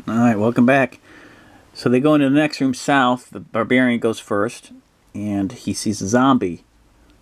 Alright, welcome back. So they go into the next room south. The barbarian goes first, and he sees a zombie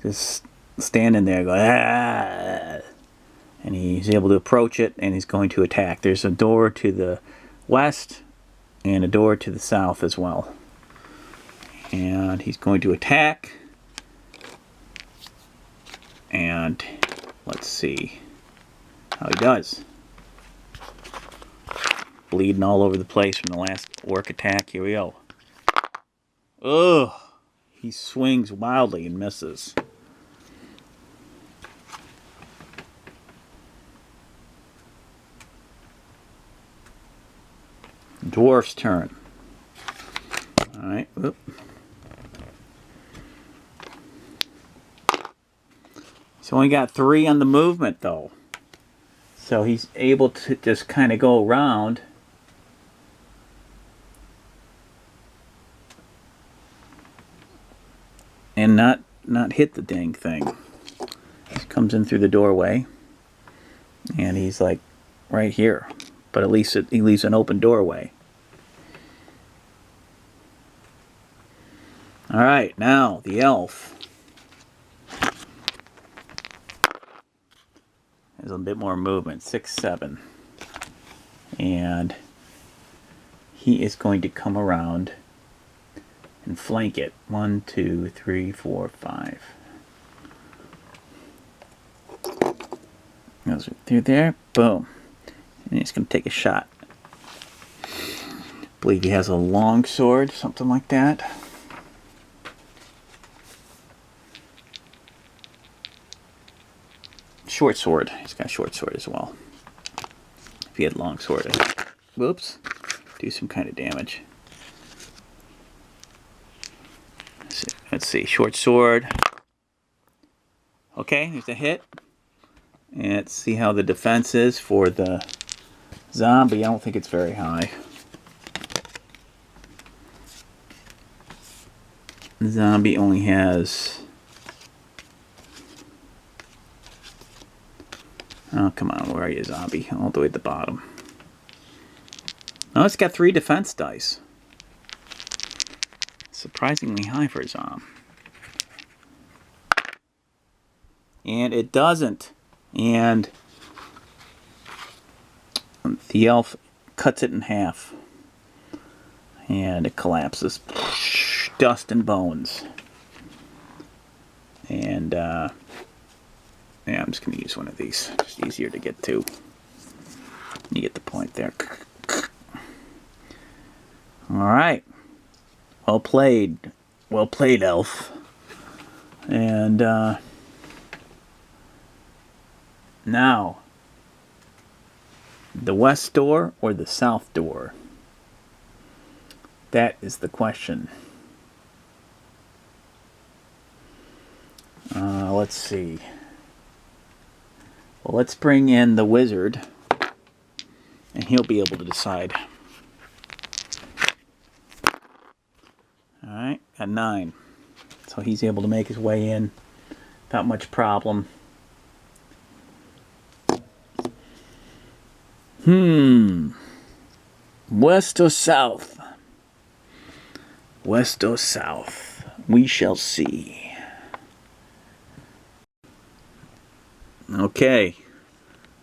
just standing there going, ah! And he's able to approach it, and he's going to attack. There's a door to the west and a door to the south as well. And he's going to attack. And let's see how he does. Bleeding all over the place from the last orc attack. Here we go. Ugh! He swings wildly and misses. Dwarf's turn. Alright. He's only got 3 on the movement though. So he's able to just kind of go around. And not hit the dang thing. He comes in through the doorway. And he's like right here. But at least he leaves an open doorway. Alright, now the elf. Has a bit more movement. 6, 7. And he is going to come around and flank it. 1, 2, 3, 4, 5. Goes through there. Boom. And he's going to take a shot. I believe he has a long sword, something like that. Short sword. He's got a short sword as well. If he had long sword, whoops, do some kind of damage. Let's see. Short sword. Okay, there's a hit. And let's see how the defense is for the zombie. I don't think it's very high. The zombie only has... Oh, come on. Where are you, zombie? All the way at the bottom. Oh, it's got 3 defense dice. Surprisingly high for a zombie. And it doesn't. And the elf cuts it in half. And it collapses. Dust and bones. And, yeah, I'm just going to use one of these. Just easier to get to. You get the point there. Alright. Well played. Well played, elf. And, now, the west door or the south door? That is the question. Let's see. Well, let's bring in the wizard, and he'll be able to decide. Alright, got 9. So he's able to make his way in without much problem. West or south? West or south? We shall see. Okay.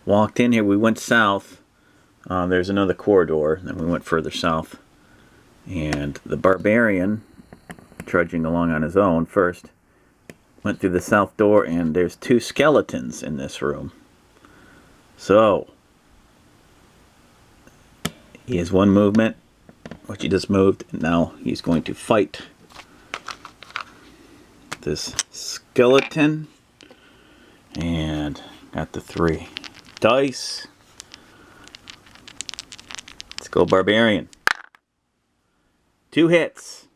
Walked in here. We went south. There's another corridor. Then we went further south. And the barbarian, trudging along on his own first, went through the south door, and there's 2 skeletons in this room. So... he has 1 movement, which he just moved, and now he's going to fight this skeleton. And got the 3 dice. Let's go, barbarian. 2 hits.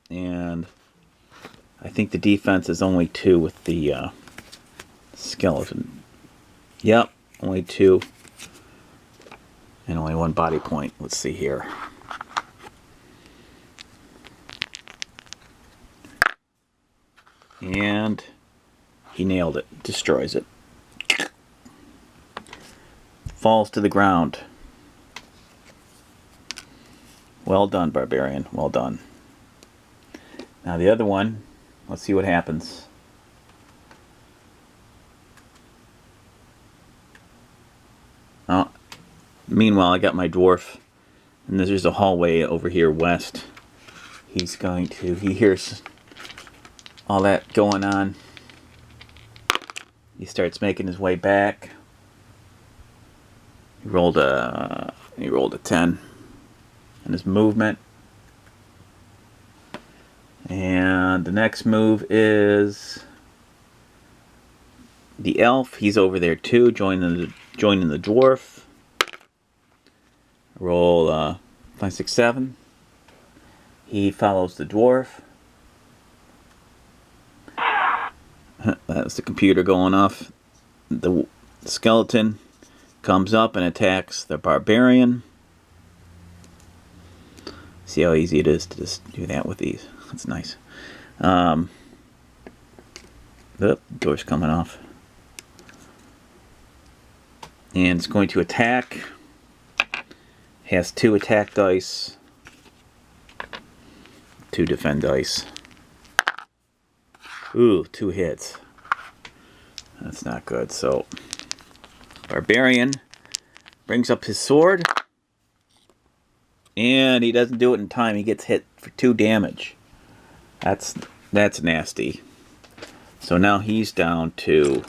And I think the defense is only 2 with the skeleton. Yep, only 2. And only 1 body point. Let's see here. And he nailed it. Destroys it. Falls to the ground. Well done, Barbarian. Well done. Now the other one, let's see what happens. Oh, meanwhile, I got my dwarf, and there's a hallway over here west. He hears all that going on. He starts making his way back. He rolled a 10 in his movement. And the next move is the elf. He's over there too, joining the dwarf. Roll 5, 6, 7. He follows the dwarf. That's the computer going off. The skeleton comes up and attacks the barbarian. See how easy it is to just do that with these. That's nice. The door's coming off. And it's going to attack. Has 2 attack dice. 2 defend dice. Ooh, 2 hits. That's not good. So, Barbarian brings up his sword. And he doesn't do it in time. He gets hit for 2 damage. That's nasty. So now he's down to...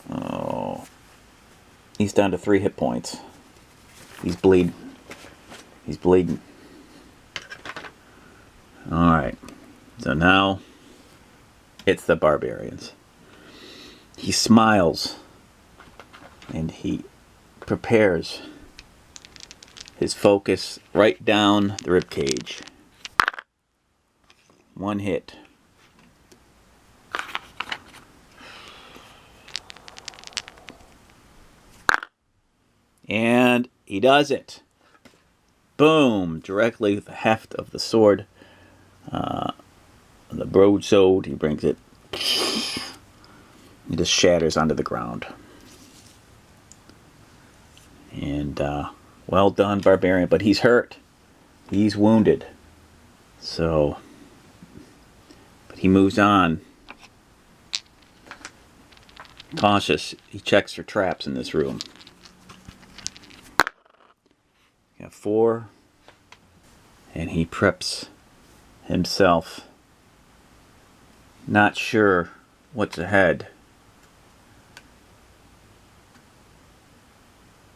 Oh, he's down to 3 hit points. He's bleeding. He's bleeding. Alright. So now it's the barbarians. He smiles. And he prepares his focus right down the rib cage. 1 hit. And he does it. Boom! Directly with the heft of the sword. The broadsword, he brings it. It just shatters onto the ground. And, well done, Barbarian. But he's hurt. He's wounded. So, but he moves on. Cautious. He checks for traps in this room. Got 4. And he preps himself. Not sure what's ahead.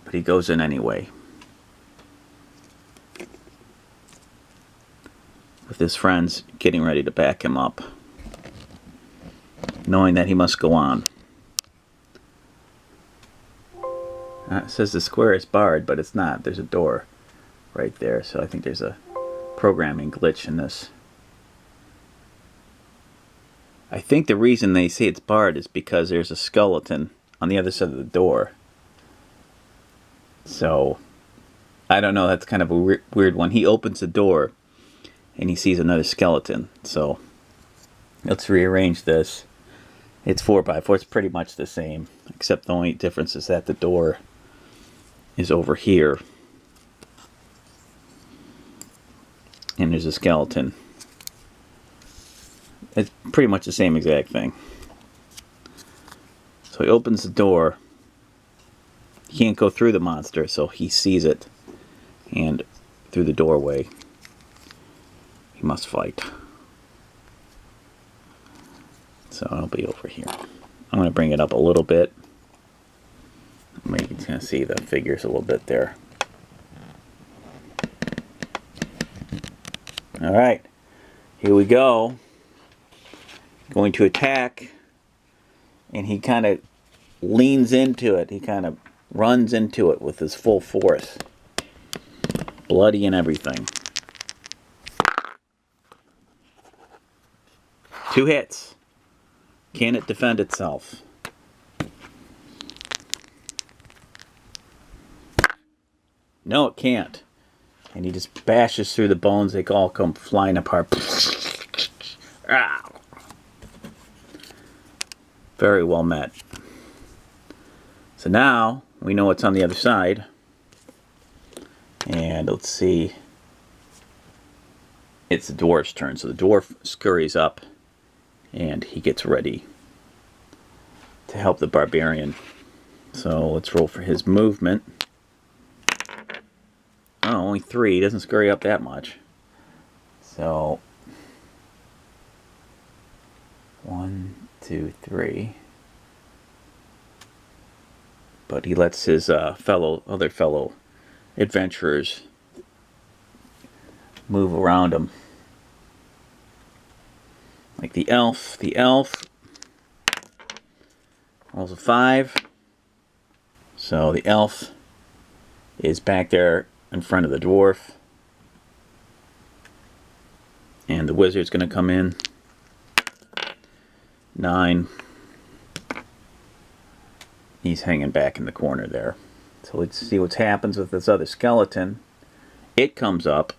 But he goes in anyway. With his friends getting ready to back him up. Knowing that he must go on. It says the square is barred, but it's not. There's a door right there. So I think there's a programming glitch in this. I think the reason they say it's barred is because there's a skeleton on the other side of the door. So, I don't know, that's kind of a weird one. He opens the door and he sees another skeleton. So, let's rearrange this. It's 4x4, it's pretty much the same. Except the only difference is that the door is over here. And there's a skeleton. It's pretty much the same exact thing. So he opens the door. He can't go through the monster, so he sees it. And through the doorway, he must fight. So I'll be over here. I'm going to bring it up a little bit. Maybe you can see the figures a little bit there. Alright, here we go. Going to attack, and he kind of leans into it. He kind of runs into it with his full force. Bloody and everything. 2 hits. Can it defend itself? No, it can't. And he just bashes through the bones. They all come flying apart. Very well met. So now we know what's on the other side. And let's see. It's the dwarf's turn. So the dwarf scurries up and he gets ready to help the barbarian. So let's roll for his movement. Oh, only 3. He doesn't scurry up that much. So 1, 2, 3. But he lets his other fellow adventurers move around him. Like the elf. The elf rolls a 5. So the elf is back there in front of the dwarf. And the wizard's going to come in. 9. He's hanging back in the corner there. So let's see what happens with this other skeleton. It comes up,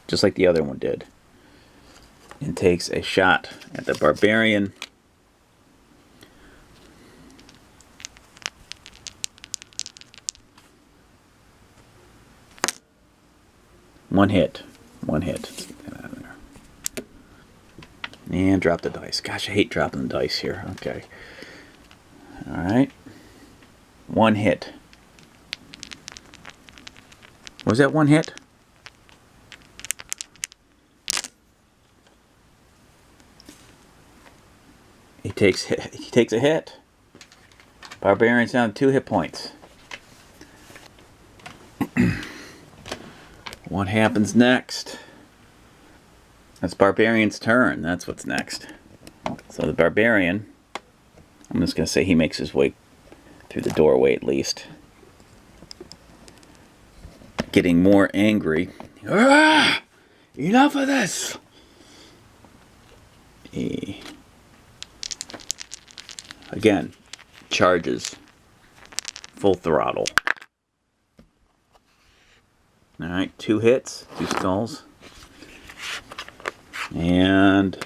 just like the other one did, and takes a shot at the barbarian. One hit. Get out of there. And drop the dice. Gosh, I hate dropping the dice here. Okay. Alright. 1 hit. Was that 1 hit? He takes a hit. Barbarian's down 2 hit points. What happens next? It's Barbarian's turn. That's what's next. So the Barbarian, I'm just going to say he makes his way through the doorway at least. Getting more angry. Ah! Enough of this! He, again, charges. Full throttle. Alright, 2 hits, 2 skulls. And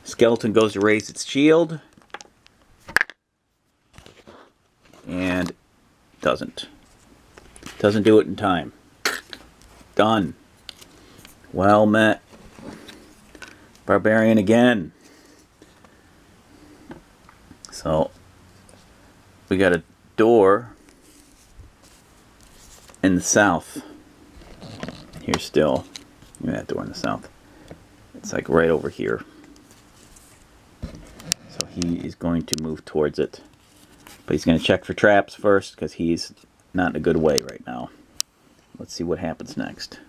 skeleton goes to raise its shield. And doesn't do it in time. Done. Well met. Barbarian again. So we got a door in the south. Here still. Look at that door in the south. It's like right over here. So he is going to move towards it. But he's going to check for traps first because he's not in a good way right now. Let's see what happens next.